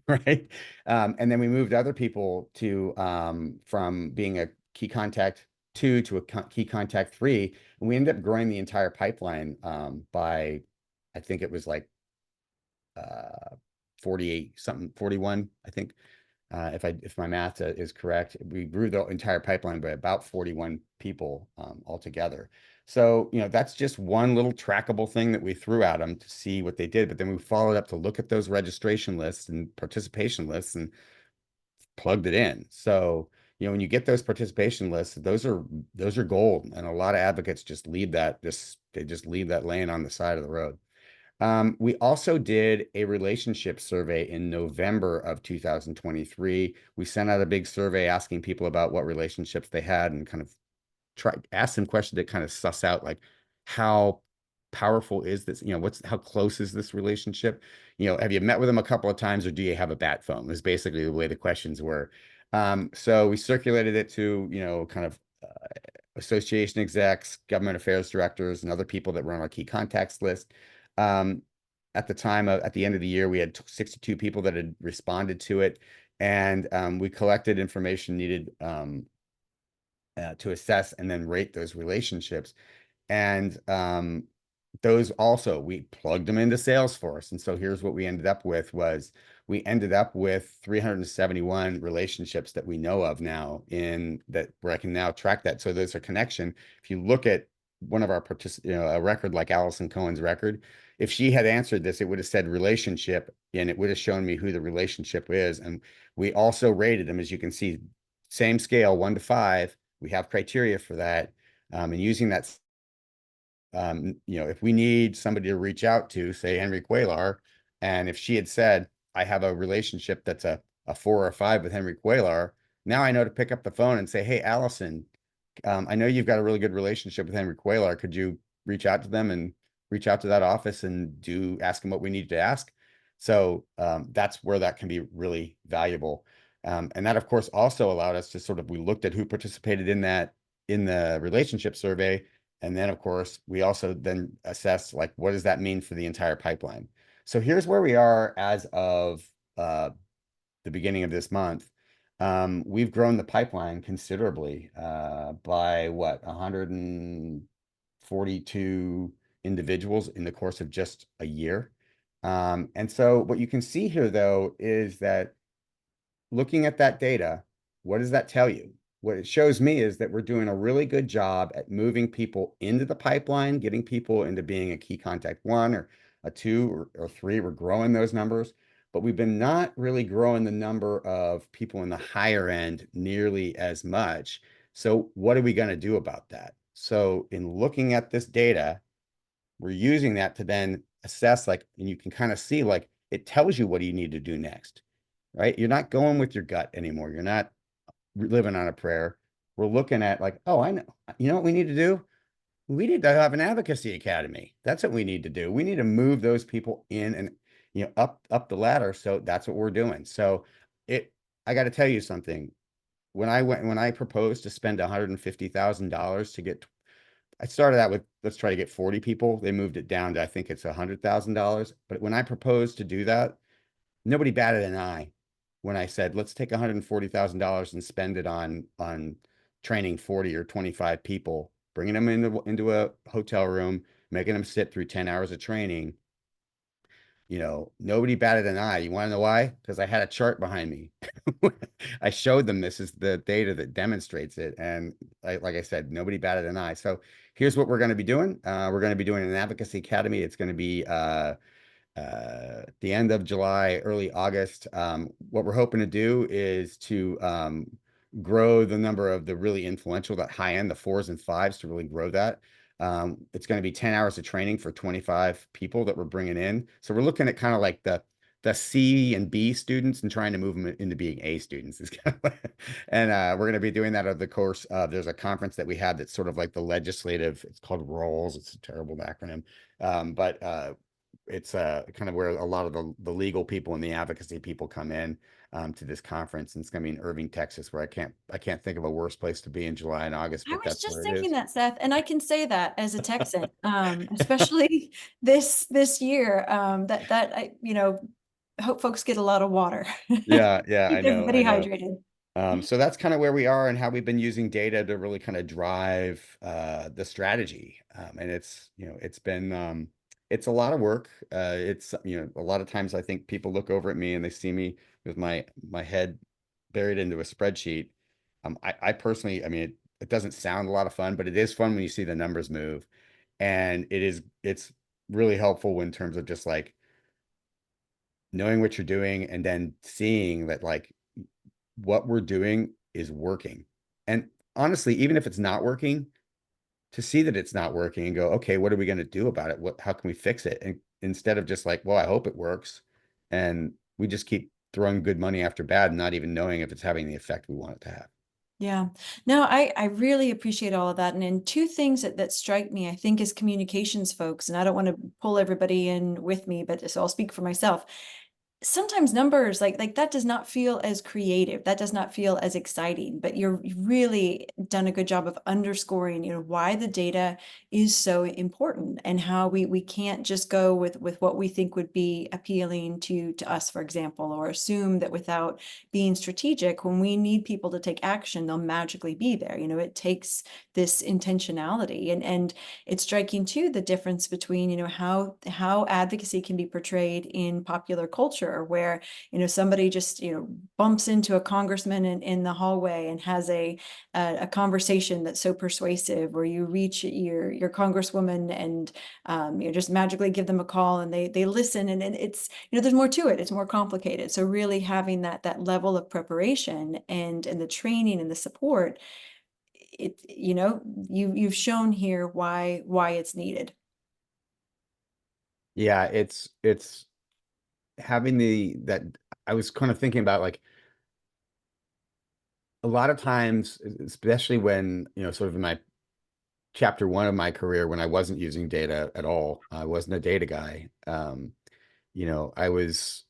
right? And then we moved other people to from being a key contact 2 to a key contact 3, and we ended up growing the entire pipeline by, I think it was like 48 something, 41, I think. If my math is correct, we grew the entire pipeline by about 41 people altogether. So, that's just one little trackable thing that we threw at them to see what they did. But then we followed up to look at those registration lists and participation lists and plugged it in. So, when you get those participation lists, those are gold. And a lot of advocates just leave that, they just leave that laying on the side of the road. We also did a relationship survey in November of 2023. We sent out a big survey asking people about what relationships they had and kind of ask them questions that kind of suss out like how powerful is this? How close is this relationship? Have you met with them a couple of times or do you have a bat phone? Is basically the way the questions were. So we circulated it to, kind of association execs, government affairs directors, and other people that were on our key contacts list. At the end of the year, we had 62 people that had responded to it, and we collected information needed to assess and then rate those relationships. And those also, we plugged them into Salesforce. And so here's what we ended up with was we ended up with 371 relationships that we know of now in that where I can now track that. So there's a connection. If you look at one of our a record like Allison Cohen's record, if she had answered this, it would have said relationship and it would have shown me who the relationship is. And we also rated them, as you can see, same scale, 1 to 5. We have criteria for that. And using that, if we need somebody to reach out to, say Henry Cuellar, and if she had said, I have a relationship that's a 4 or 5 with Henry Cuellar, now I know to pick up the phone and say, hey, Allison, I know you've got a really good relationship with Henry Cuellar. Could you reach out to them and reach out to that office and ask them what we need to ask? So that's where that can be really valuable. And that, of course, also allowed us to we looked at who participated in the relationship survey. And then, of course, we also then assess what does that mean for the entire pipeline? So here's where we are as of the beginning of this month. We've grown the pipeline considerably by 142 individuals in the course of just a year. And so what you can see here, though, is that looking at that data, what does that tell you? What it shows me is that we're doing a really good job at moving people into the pipeline, getting people into being a key contact 1 or a 2 or 3. We're growing those numbers, but we've been not really growing the number of people in the higher end nearly as much. So what are we going to do about that? So in looking at this data, we're using that to then assess, and you can kind of see, it tells you what do you need to do next, right? You're not going with your gut anymore. You're not living on a prayer. We're looking at oh, I know, you know what we need to do? We need to have an advocacy academy. That's what we need to do. We need to move those people in and, up the ladder. So that's what we're doing. So I got to tell you something. When I proposed to spend $150,000 to get, I started out with, let's try to get 40 people. They moved it down to, I think it's $100,000. But when I proposed to do that, nobody batted an eye when I said, let's take $140,000 and spend it on training 40 or 25 people, bringing them into a hotel room, making them sit through 10 hours of training. nobody batted an eye. You want to know why? Because I had a chart behind me. I showed them this is the data that demonstrates it. And like I said, nobody batted an eye. So here's what we're going to be doing. We're going to be doing an advocacy academy. It's going to be the end of July, early August. What we're hoping to do is to grow the number of the really influential, that high end, the fours and fives, to really grow that. It's going to be 10 hours of training for 25 people that we're bringing in. So we're looking at kind of like the C and B students and trying to move them into being A students. And we're going to be doing that over the course of, there's a conference that we have that's sort of like the legislative, it's called ROLES. It's a terrible acronym. But it's kind of where a lot of the legal people and the advocacy people come in to this conference. And it's going to be in Irving, Texas, where I can't think of a worse place to be in July and August, I but was that's just where it thinking is. that, Seth, and I can say that as a Texan, especially this year, that I, hope folks get a lot of water. Yeah, yeah, I Keep know, I everybody know. hydrated. So that's kind of where we are and how we've been using data to really kind of drive the strategy. And it's a lot of work. It's, a lot of times I think people look over at me and they see me with my head buried into a spreadsheet. I personally, I mean, it doesn't sound a lot of fun, but it is fun when you see the numbers move. And it's really helpful in terms of just like knowing what you're doing and then seeing that like what we're doing is working. And honestly, even if it's not working, to see that it's not working and go, okay, what are we going to do about it? How can we fix it? And instead of just like, well, I hope it works. And we just keep throwing good money after bad and not even knowing if it's having the effect we want it to have. Yeah, no, I really appreciate all of that. And two things that strike me, I think, as communications folks, and I don't want to pull everybody in with me, but so I'll speak for myself. Sometimes numbers like that does not feel as creative, that does not feel as exciting, but you've really done a good job of underscoring, why the data is so important, and how we can't just go with what we think would be appealing to us, for example, or assume that without being strategic, when we need people to take action, they'll magically be there. It takes this intentionality. And it's striking too, the difference between, how advocacy can be portrayed in popular culture, where, somebody just, bumps into a congressman in the hallway and has a conversation that's so persuasive, or you reach your congresswoman and just magically give them a call and they listen, and it's, there's more to it, it's more complicated. So really having that level of preparation and the training and the support, you've shown here why it's needed. Yeah, it's having that I was kind of thinking about like a lot of times, especially when, sort of in my chapter one of my career when I wasn't using data at all. I wasn't a data guy. I was,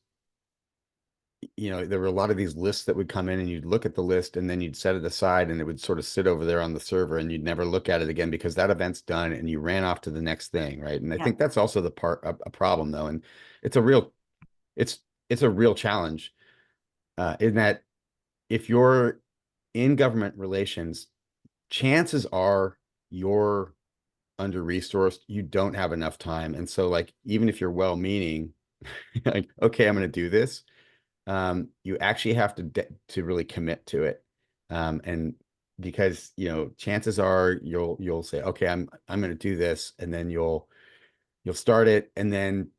there were a lot of these lists that would come in and you'd look at the list and then you'd set it aside and it would sort of sit over there on the server and you'd never look at it again because that event's done and you ran off to the next thing, right? And I Yeah. think that's also a problem though. And it's a real, it's it's a real challenge in that if you're in government relations, chances are you're under-resourced, you don't have enough time. And so like even if you're well-meaning, like, okay, I'm going to do this, you actually have to really commit to it. And because, chances are you'll say, okay, I'm going to do this, and then you'll start it, and then,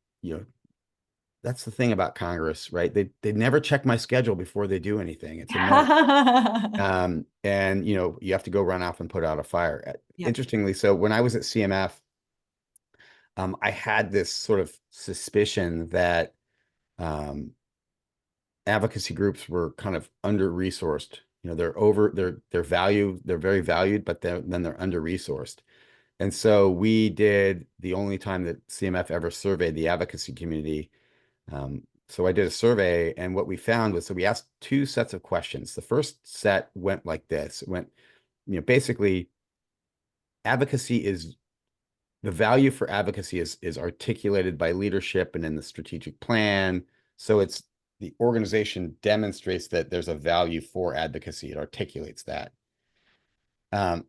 that's the thing about Congress, right? They never check my schedule before they do anything. It's annoying. And you have to go run off and put out a fire. Yep. Interestingly, so when I was at CMF, I had this sort of suspicion that um, advocacy groups were kind of under-resourced. They're very valued, but then they're under-resourced. And so we did the only time that CMF ever surveyed the advocacy community. So I did a survey, and what we found was, so we asked two sets of questions. The first set went like this. It went, basically, advocacy is the value for advocacy is articulated by leadership and in the strategic plan. So it's the organization demonstrates that there's a value for advocacy. It articulates that. Um,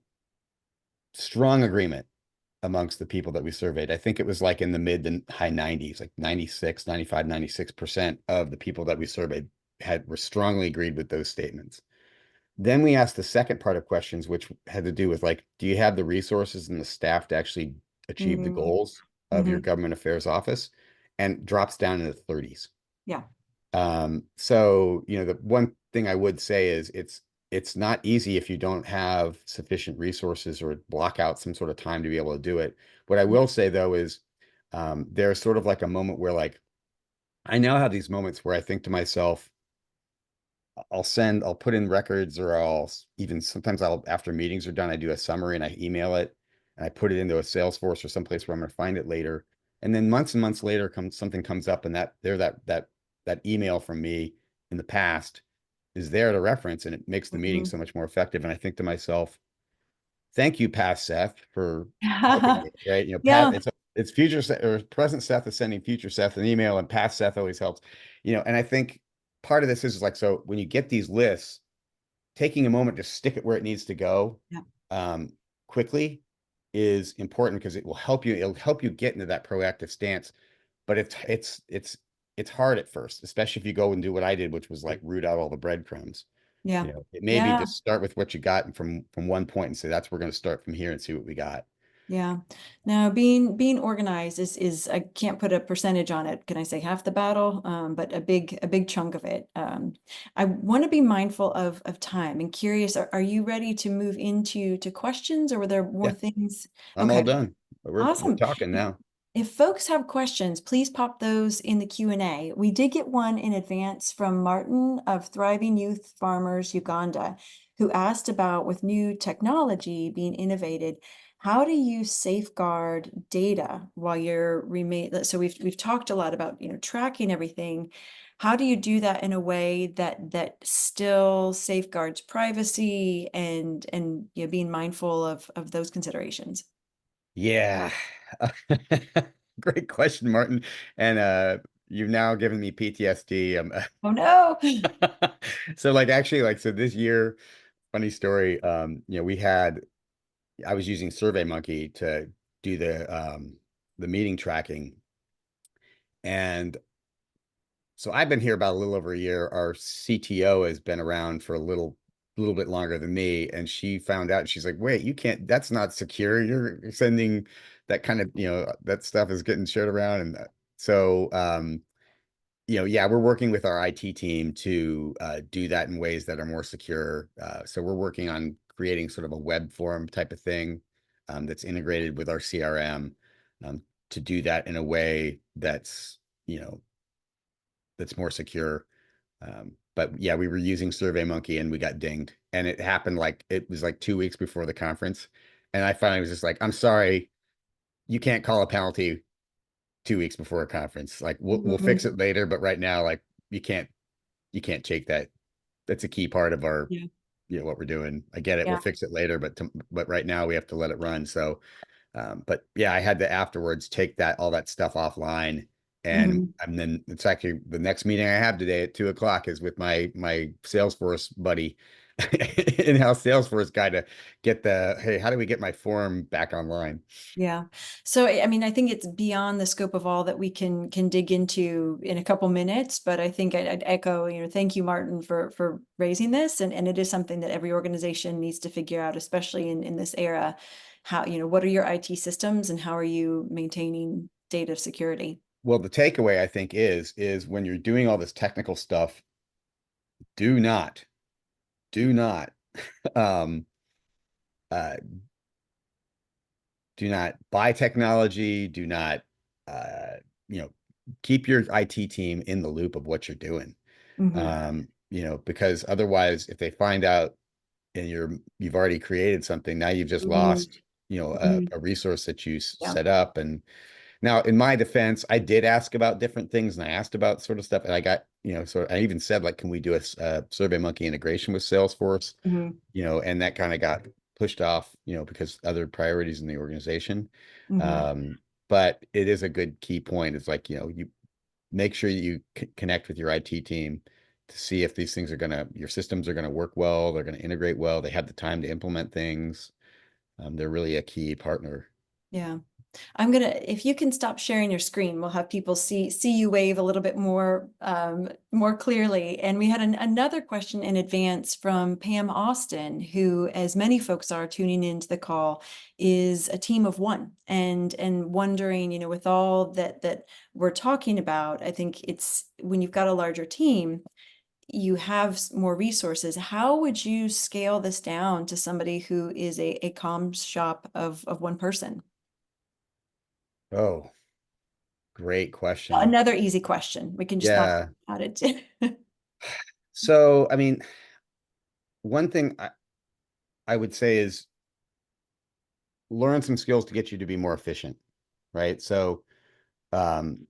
Strong agreement. amongst the people that we surveyed. I think it was like in the mid to high 90s, like 96, 95, 96% of the people that we surveyed were strongly agreed with those statements. Then we asked the second part of questions, which had to do with like, do you have the resources and the staff to actually achieve the Mm, goals of your mhm. government affairs office? And drops down in the 30s. Yeah. So, the one thing I would say is it's not easy if you don't have sufficient resources or block out some sort of time to be able to do it. What I will say though is there's sort of like a moment where like I now have these moments where I think to myself, I'll put in records or even sometimes after meetings are done, I do a summary and I email it and I put it into a Salesforce or someplace where I'm going to find it later. And then months and months later something comes up and that email from me in the past is there to reference and it makes the meeting Mhm. so much more effective. And I think to myself, thank you, past Seth, for helping me, right? Yeah. It's future Seth or present Seth is sending future Seth an email, and past Seth always helps, and I think part of this is like, so when you get these lists, taking a moment to stick it where it needs to go Yeah. um, quickly is important because it'll help you get into that proactive stance. But it's hard at first, especially if you go and do what I did, which was like root out all the breadcrumbs. Yeah. It may be Yeah. just start with what you got and from one point and say that's we're going to start from here and see what we got. Yeah. Now being organized is I can't put a percentage on it. Can I say half the battle? But a big chunk of it. I want to be mindful of time and curious. Are you ready to move into questions, or were there more Yeah, things? I'm all Okay. done. We're Awesome. talking If, now. if folks have questions, please pop those in the Q&A. We did get one in advance from Martin of Thriving Youth Farmers Uganda, who asked about, with new technology being innovated, how do you safeguard data while you're remain? So we've talked a lot about, tracking everything. How do you do that in a way that still safeguards privacy and being mindful of those considerations? Yeah. Great question, Martin. And you've now given me PTSD. Oh no. So like actually like so this year, funny story, I was using SurveyMonkey to do the meeting tracking. And so I've been here about a little over a year. Our CTO has been around for a little bit longer than me, and she found out. She's like, "Wait, you can't. That's not secure. You're sending that kind of that stuff is getting shared around." And so, yeah, we're working with our IT team to do that in ways that are more secure. So we're working on creating sort of a web form type of thing that's integrated with our CRM to do that in a way you know that's more secure. But yeah, we were using SurveyMonkey and we got dinged. And it was like 2 weeks before the conference. And I finally was just like, I'm sorry, you can't call a penalty 2 weeks before a conference. Like we'll fix Mhm. it later, but right now, like you can't take that. That's a key part of our, Yeah. what we're doing. I get it. We'll Yeah. fix it later, but right now we have to let it run. So but yeah, I had to afterwards take all that stuff offline. Mhm. And then it's actually the next meeting I have today at 2 o'clock is with my Salesforce buddy, in-house Salesforce guy to hey, how do we get my form back online? Yeah. So, I mean, I think it's beyond the scope of all that we can dig into in a couple minutes, but I think I'd echo, thank you, Martin, for raising this. And it is something that every organization needs to figure out, especially in this era. How, what are your IT systems and how are you maintaining data security? Well, the takeaway I think is when you're doing all this technical stuff, do not, do not, um, uh, do not buy technology. Do not, uh, you know, keep your IT team in the loop of what you're doing. Hmm. Because otherwise, if they find out and you've already created something, now you've just Hmm. lost, a resource that you Yeah. set up. And now, in my defense, I did ask about different things and I asked about sort of stuff, and I got, so I even said like, can we do a SurveyMonkey integration with Salesforce? Hmm. And that kind of got pushed off, because other priorities in the organization. Hmm. Um, but it is a good key point. It's like, you make sure you connect with your IT team to see if these things your systems are gonna work well, they're gonna integrate well, they have the time to implement things. They're really a key partner. Yeah. If you can stop sharing your screen, we'll have people see you wave a little bit more clearly. And we had another question in advance from Pam Austin, who, as many folks are tuning into the call, is a team of one, and wondering, with all that we're talking about, I think it's when you've got a larger team, you have more resources. How would you scale this down to somebody who is a comms shop of one person? Oh, great question. Another easy question. We can just not Yeah. add it to. So, I mean, one thing I would say is learn some skills to get you to be more efficient, right? So, um,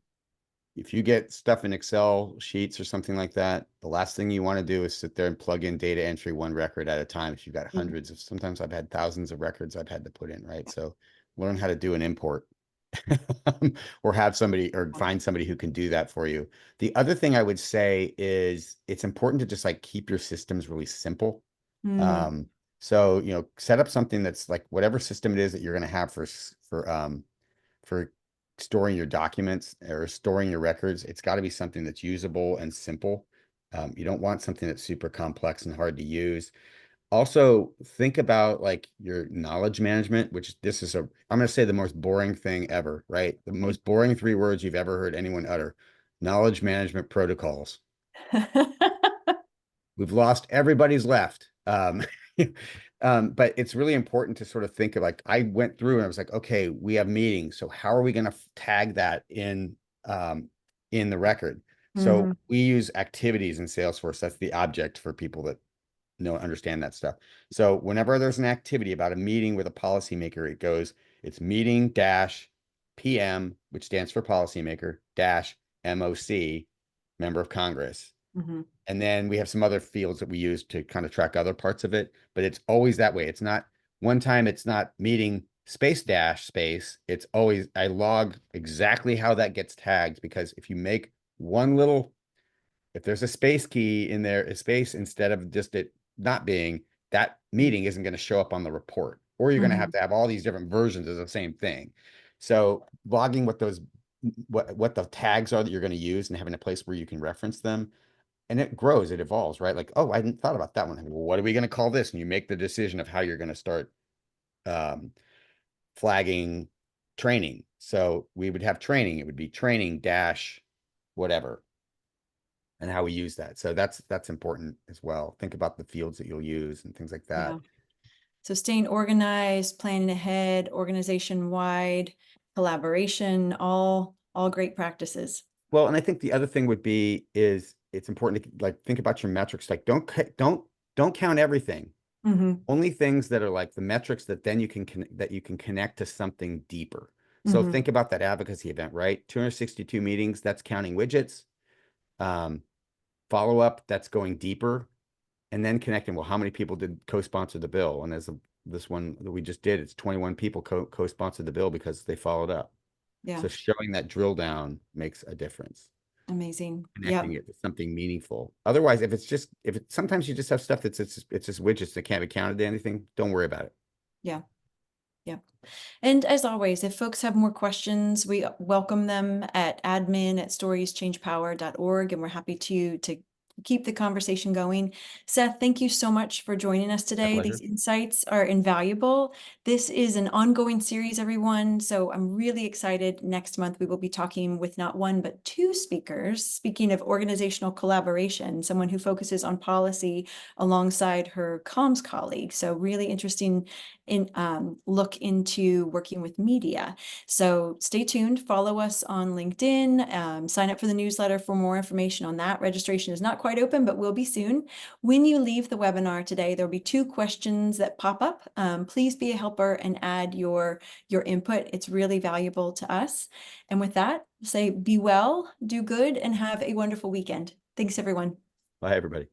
if you get stuff in Excel sheets or something like that, the last thing you want to do is sit there and plug in data entry one record at a time. If you've got Mhm. hundreds of, sometimes I've had thousands of records I've had to put in, right? So learn how to do an import or have somebody or find somebody who can do that for you. The other thing I would say is it's important to just like keep your systems really simple. Mm, Um, so, set up something that's like whatever system it is that you're going to have for storing your documents or storing your records. It's got to be something that's usable and simple. You don't want something that's super complex and hard to use. Also, think about like your knowledge management, which this is I'm going to say the most boring thing ever, right? The right. most boring three words you've ever heard anyone utter. Knowledge management protocols. We've lost everybody's left. But it's really important to sort of think of like I went through and I was like, okay, we have meetings. So how are we going to tag that in the record? So Mhm. we use activities in Salesforce. That's the object for people that understand that stuff. So whenever there's an activity about a meeting with a policymaker, it goes, it's meeting dash PM, which stands for policymaker, dash MOC, member of Congress. Mhm. And then we have some other fields that we use to kind of track other parts of it, but it's always that way. It's not one time it's not meeting space dash space. It's always I log exactly how that gets tagged because if you make one little if there's a space key in there, a space instead of just it not being, that meeting isn't going to show up on the report, or you're going Mhm. to have all these different versions of the same thing. So logging what the tags are that you're going to use and having a place where you can reference them and it grows, it evolves, right? Like, oh, I hadn't thought about that one. Well, what are we going to call this? And you make the decision of how you're going to start um, flagging training. So we would have training. It would be training dash whatever and how we use that. So that's important as well. Think about the fields that you'll use and things like Yeah. that. So staying organized, planning ahead, organization wide, collaboration, all great practices. Well, and I think the other thing would be is it's important to like think about your metrics. Like don't count everything. Hmm. Only things that are like the metrics that then that you can connect to something deeper. So Hmm. think about that advocacy event, right? 262 meetings, that's counting widgets. Um, Follow up, that's going deeper, and then connecting. Well, how many people did co-sponsor the bill? And this one that we just did, it's 21 people co-sponsored the bill because they followed up. Yeah. So showing that drill down makes a difference. Amazing. Connecting Yep. it to something meaningful. Otherwise, if it sometimes you just have stuff it's just widgets that can't be counted to anything, don't worry about it. Yeah. Yeah. And as always, if folks have more questions, we welcome them at admin@storieschangepower.org, and we're happy to keep the conversation going. Seth, thank you so much for joining us My today. These pleasure. insights are invaluable. This is an ongoing series, everyone, so I'm really excited. Next month, we will be talking with not one, but two speakers. Speaking of organizational collaboration, someone who focuses on policy alongside her comms colleague. So really interesting look into working with media. So stay tuned, follow us on LinkedIn, sign up for the newsletter for more information on that. Registration is not quite open, but will be soon. When you leave the webinar today, there'll be two questions that pop up. Please be a helper and add your input. It's really valuable to us. And with that, say be well, do good, and have a wonderful weekend. Thanks, everyone. Bye, everybody.